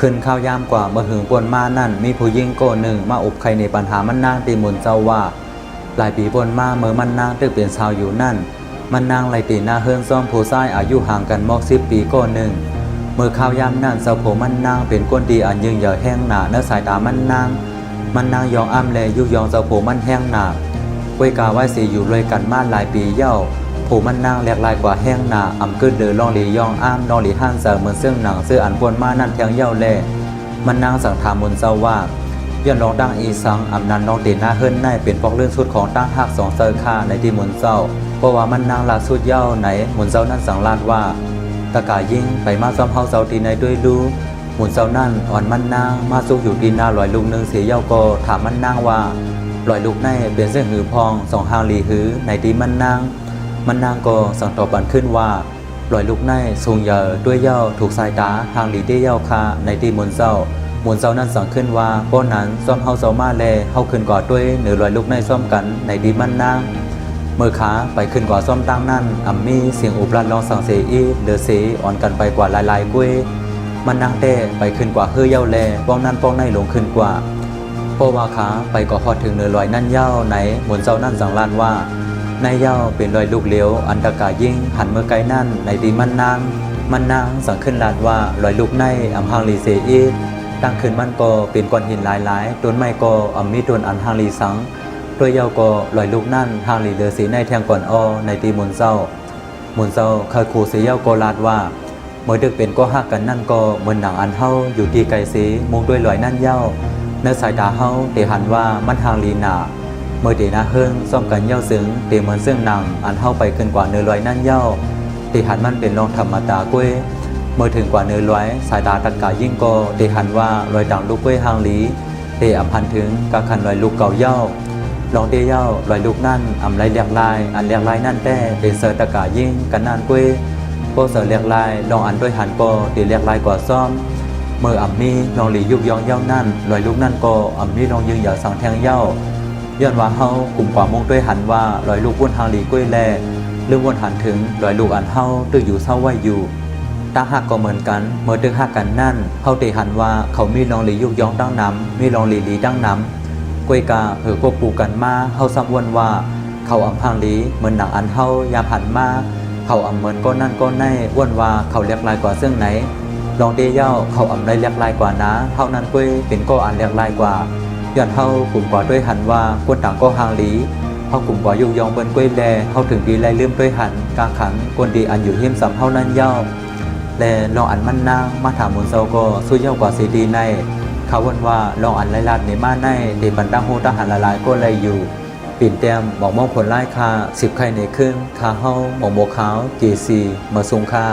ขึ้นข้าวยามกว่าเมื่อหึงปนมานั่นมีผู้ยิ่งโกหนึ่งมาอุบใครในปัญหามันนางตีมุนเจ้าว่าหลายปีปนมาเมื่อมันนางตึกเปลี่ยนชาวอยู่นั่นมันนางไหลตีหน้าเฮิรนซ่อมผู้ชายอายุห่างกันมอก10 ปีโกหนึ่งเมื่อข้าวยามนั่นเจ้าโผมันนางเป็นก้นดีอันยืงเหย่อแห้งหนาเนื้อสายตามันนางยองอ้ำแลยุยองเจ้าโผมันแห้งหนาเว้ยกาไว้สีอยู่เลยกันมาหลายปีเย้าผู้มันนางแหลกลายกว่าแห้งหนาอ่ำกึดเดือลองหลียองอ้ำลองหลีห้านเสือเหมือนเสื้อหนังเสื้ออันปนมานั่นแทงเย้าแลมันนางสั่งถามมนเจ้าว่าย้อนลองดังอีสังอำนันลองตีหน้าเฮิรนในเป็นปอกเลื่อนสุดของตั้งหัก2 เซอร์ค่าในที่มนเจ้าเพราะว่ามันนางลาสุดเย้าไหนมนเจ้านั่นสั่งลาดว่าตะกายิ่งไปมาซ้อมเฮาเจ้าตีในด้วยรู้หมุนเจ้านั่นอ่อนมันนางมาซุกอยู่ตีหน้าลอยลูกนึงเสียเย้าก็ถามมันนางว่าลอยลูกในเป็นเส้นหือพอง2 หางหลีหือในตีมันนางก็สั่งตอบบันขึ้นว่าลอยลูกในทรงเยอะด้วยเย้าถูกสายตาหางหลีได้เย้าคาในตีมนเจ้านั้นสั่งขึ้นว่าป้อนนั้นซ่อมเฮาเจ้ามาแลเฮาขึ้นก่อด้วยเหนือลอยลูกในซ่อมกันในตีมันนางเมื่อขาไปขึ้นกว่าซ่อมตั้งนั่นอัมมีเสียงอุบลัดลองสั่งเสียอีเดือเสียอ่อนกันไปกว่าลายกุ้ยมันนางเต้ไปขึ้นกว่าเฮือเย้าแลป้องนั่นป้องในหลงขึ้นกว่าเพราะว่าขาไปก่อพอถึงเหนือลอยนั่นเย้าไหนหมุนเจ้านั่นสั่งลานว่าในเย้าเป็นรอยลูกเลี้ยวอันตะกายิ่งหันเมื่อไกลนั่นในดีมันนางสั่งขึ้นลานว่ารอยลูกในอัมฮังลีเสียอีตั้งขึ้นมันก็เป็นก้อนหินหลายต้นไม้ก็อัมมีต้นอันฮังลีสังด้วยเย้าก็ลอยลูกนั่นฮังลีเลือสีในแทงก่อนในตีมุนเจ้าเคยขู่เสียเย้าก็ลาดว่าเมื่อดึกเป็นก็หักกันนั่นก็เหมือนหนังอันเฮาอยู่ที่ไกลสีมุงด้วยลอยนั่นเย้าเนื้อสายตาเฮาเตหันว่ามันฮังลีหนาเมื่อเดนาเฮิงซ่อมกันเย้าซึ้งเตเหมือนเสื่องหนังอันเฮาไปขึ้นกว่าเนื้อลอยนั่นเย้าเตหันมันเป็นรองธรรมตากุ้ยเมื่อถึงกว่าเนื้อลอยสายตาตะกายิ่งก็เตหันว่าลอยดังลูกกุ้ยฮังลีเตอำพันถึงกาคันลอยลูกเก่าเย้าลองเตเย้าลอยลูกนั่นอำไรเลียกลายอันเลียกลายนั่นแต่เป็นเสือตะกายิ่งกันนั่นกุ้ยโปเสือเลียกลายลองอันด้วยหันก็เตเลียกลายกว่าซ่อมเมื่ออัมมีลองหลียุบยองเย้านั่นลอยลูกนั่นก็อัมมีลองยืงอย่าสั่งแทงเย้าย้อนว่าเฮากลุ่มกว่ามุงด้วยหันว่าลอยลูกวนฮังลีกุ้ยแลเรื่องวนหันถึงลอยลูกอันเฮาตึกอยู่เศร้าไว้อยู่ตั้งหักก็เหมือนกันเมื่อตึกหักกันนั่นเฮาเตหันว่าเขามีลองหลียุบยองตั้งน้ำมีลองหลีตั้งน้ำกุ้ยกาเหือก็ปูกันมาเฮาซ้ำวนว่าเขาอัมพังลีเหมือนหนังอันเฮายามหันมาเขาอัมเหมือนก้อนนั่นก้อนในวนว่าเขาเรียกลายกว่าเสื่องไหนลองเตเย้าเขาอัมได้เรียกลายกว่านะเฮานั้นกุ้ยเป็นก็อันเรียกลายกว่าย้อนเฮากลุ่มกว่าด้วยหันว่าคนต่างก็ฮังลีเฮากลุ่มกว่ายุยองเปิ้นกุ้ยแลเฮาถึงดีไล่ลืมด้วยหันกาขันคนดีอันอยู่เฮียมสำเฮานั้นเย้าแลลองอันมันนางมาถามมุนเซาก็สู้เย้ากว่าสีดีในเขาวนว่าลองอันไล่ลาดในมาในเดปันตั้งโฮทหารละลายก็ไล่อยู่ปิ่นเต็มบอกมองผลไล่คา10 ไข่ในขึ้นคาเฮาหมองโมขาวเจซีมาซุงคา